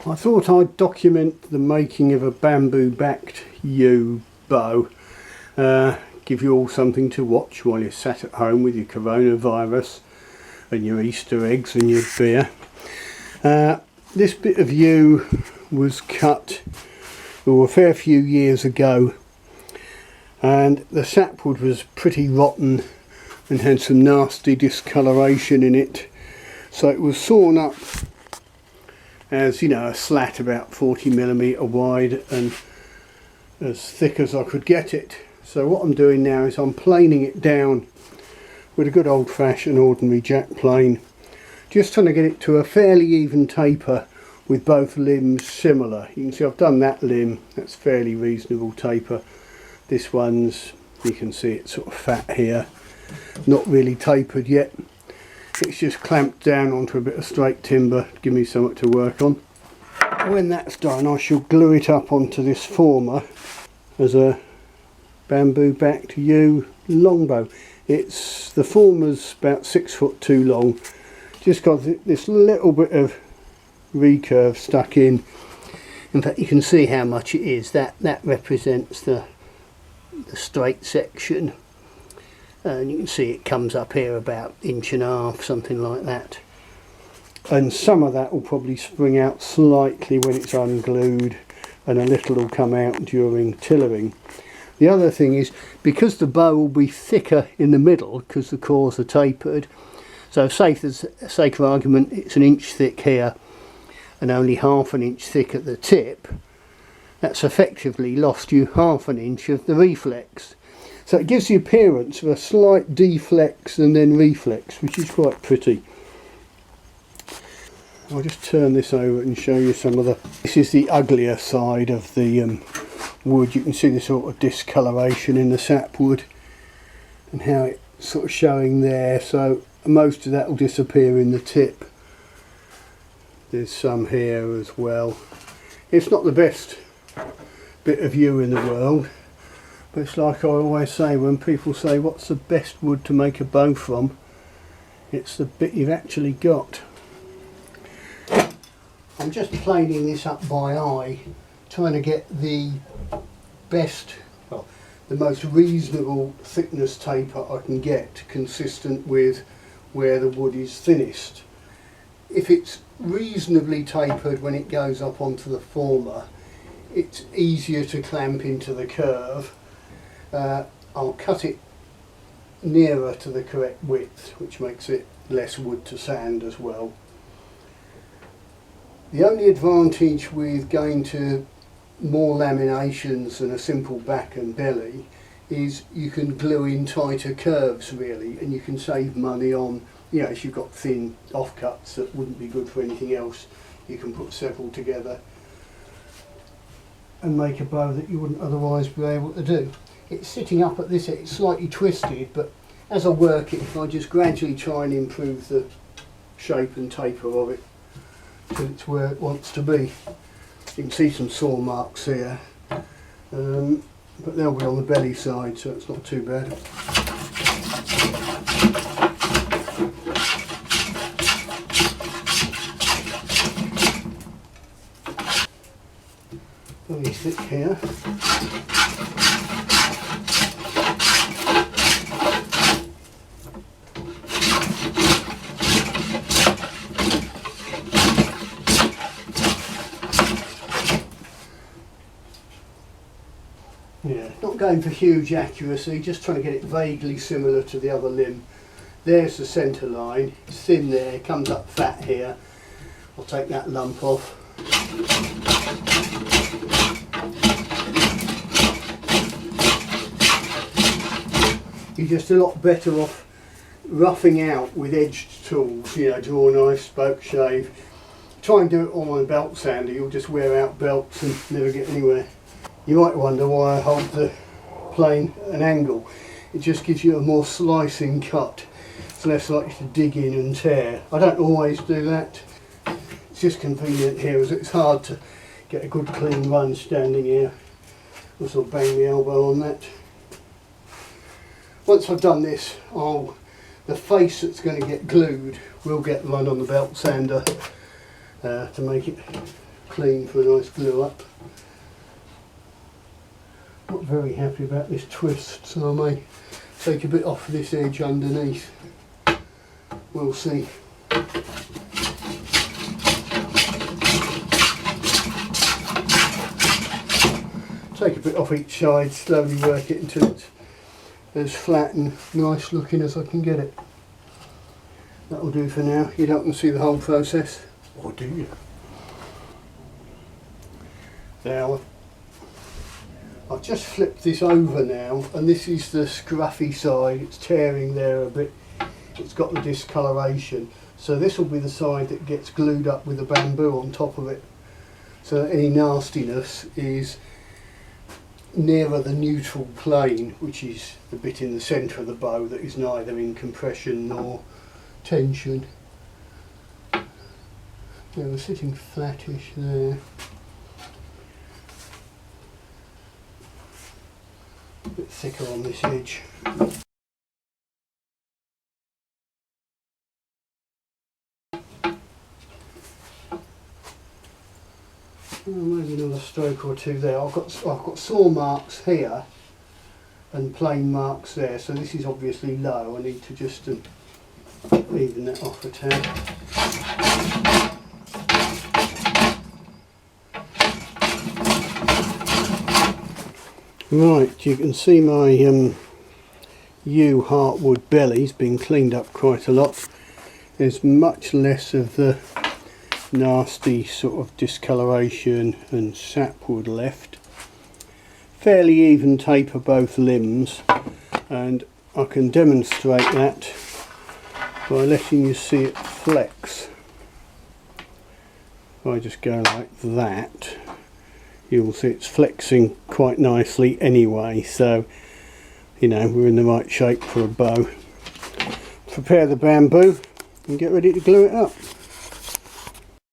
I thought I'd document the making of a bamboo-backed yew bow. Give you all something to watch while you're sat at home with your coronavirus and your Easter eggs and your beer. This bit of yew was cut a fair few years ago, and the sapwood was pretty rotten and had some nasty discoloration in it, so it was sawn up as, you know, a slat about 40mm wide and as thick as I could get it. So what I'm doing now is I'm planing it down with a good old-fashioned ordinary jack plane, just trying to get it to a fairly even taper with both limbs similar. You can see I've done that limb, that's fairly reasonable taper. This one's, you can see it's sort of fat here, not really tapered yet. It's just clamped down onto a bit of straight timber to give me something to work on. When that's done, I shall glue it up onto this former as a bamboo-backed yew longbow. The former's about 6 foot too long, just got this little bit of recurve stuck in. In fact, you can see how much it is. That represents the straight section, and you can see it comes up here about 1.5 inches, something like that. And some of that will probably spring out slightly when it's unglued, and a little will come out during tillering. The other thing is, because the bow will be thicker in the middle because the cores are tapered, so for the sake of argument it's 1 inch thick here and only 1/2 inch thick at the tip, that's effectively lost you 1/2 inch of the reflex. So it gives the appearance of a slight deflex and then reflex, which is quite pretty. I'll just turn this over and show you some of this is the uglier side of the wood. You can see the sort of discoloration in the sapwood and how it's sort of showing there, so most of that will disappear in the tip. There's some here as well. It's not the best bit of yew in the world, but it's like I always say when people say what's the best wood to make a bow from, it's the bit you've actually got. I'm just planing this up by eye, trying to get the best, well, the most reasonable thickness taper I can get, consistent with where the wood is thinnest. If it's reasonably tapered when it goes up onto the former, it's easier to clamp into the curve. I'll cut it nearer to the correct width, which makes it less wood to sand as well. The only advantage with going to more laminations than a simple back and belly is you can glue in tighter curves really, and you can save money on, you know, if you've got thin offcuts that wouldn't be good for anything else, you can put several together and make a bow that you wouldn't otherwise be able to do. It's sitting up at this end, it's slightly twisted, but as I work it, I just gradually try and improve the shape and taper of it till it's where it wants to be. You can see some saw marks here, but they'll be on the belly side, so it's not too bad. Very thick here. Yeah, not going for huge accuracy, just trying to get it vaguely similar to the other limb. There's the centre line, it's thin there, comes up fat here. I'll take that lump off. You're just a lot better off roughing out with edged tools, you know, draw knife, spoke shave. Try and do it all on a belt sander, you'll just wear out belts and never get anywhere. You might wonder why I hold the plane at an angle. It just gives you a more slicing cut. It's less likely to dig in and tear. I don't always do that. It's just convenient here as it's hard to get a good clean run standing here. I'll sort of bang the elbow on that. Once I've done this, the face that's going to get glued will get run on the belt sander to make it clean for a nice glue up. Not very happy about this twist, so I may take a bit off this edge underneath. We'll see. Take a bit off each side, slowly work it until it's as flat and nice looking as I can get it. That'll do for now. You don't want to see the whole process, or do you? Now, I've just flipped this over now, and this is the scruffy side. It's tearing there a bit. It's got the discoloration. So this will be the side that gets glued up with the bamboo on top of it. So any nastiness is nearer the neutral plane, which is the bit in the centre of the bow that is neither in compression nor tension. Yeah, we're sitting flattish there. A bit thicker on this edge. Maybe another stroke or two there. I've got saw marks here and plain marks there, so this is obviously low. I need to just even that off a tad. Right, you can see my yew heartwood belly's been cleaned up quite a lot. There's much less of the nasty sort of discoloration and sapwood left. Fairly even taper both limbs, and I can demonstrate that by letting you see it flex. If I just go like that, you'll see it's flexing quite nicely anyway, so you know we're in the right shape for a bow. Prepare the bamboo and get ready to glue it up.